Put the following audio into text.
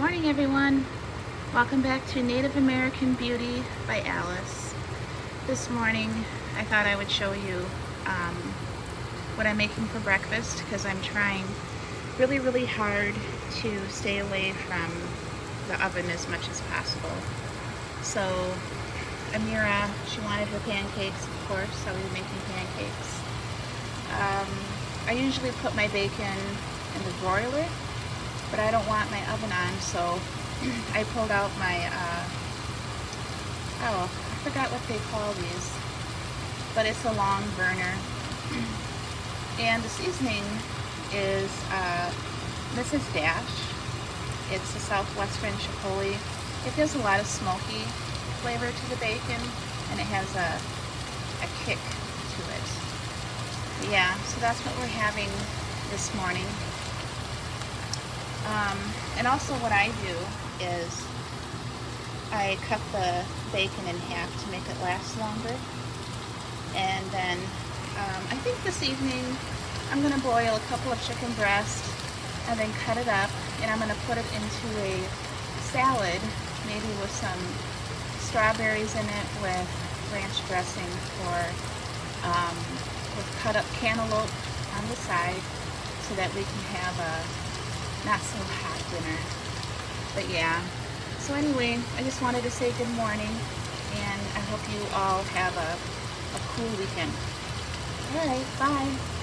Morning everyone. Welcome back to Native American Beauty by Alice. This morning I thought I would show you what I'm making for breakfast because I'm trying really hard to stay away from the oven as much as possible. So Amira, she wanted her pancakes, of course, so we were making pancakes. I usually put my bacon in the broiler, but I don't want my oven on, so I pulled out my, I forgot what they call these, but it's a long burner. And the seasoning is Mrs. Dash. It's a Southwestern Chipotle. It gives a lot of smoky flavor to the bacon, and it has a kick to it. But yeah, so that's what we're having this morning. And also what I do is I cut the bacon in half to make it last longer. And then I think this evening I'm going to broil a couple of chicken breasts and then cut it up, and I'm going to put it into a salad, maybe with some strawberries in it with ranch dressing, or with cut up cantaloupe on the side, so that we can have a not so hot dinner. But yeah, so anyway, I just wanted to say good morning, and I hope you all have a cool weekend. Alright, bye.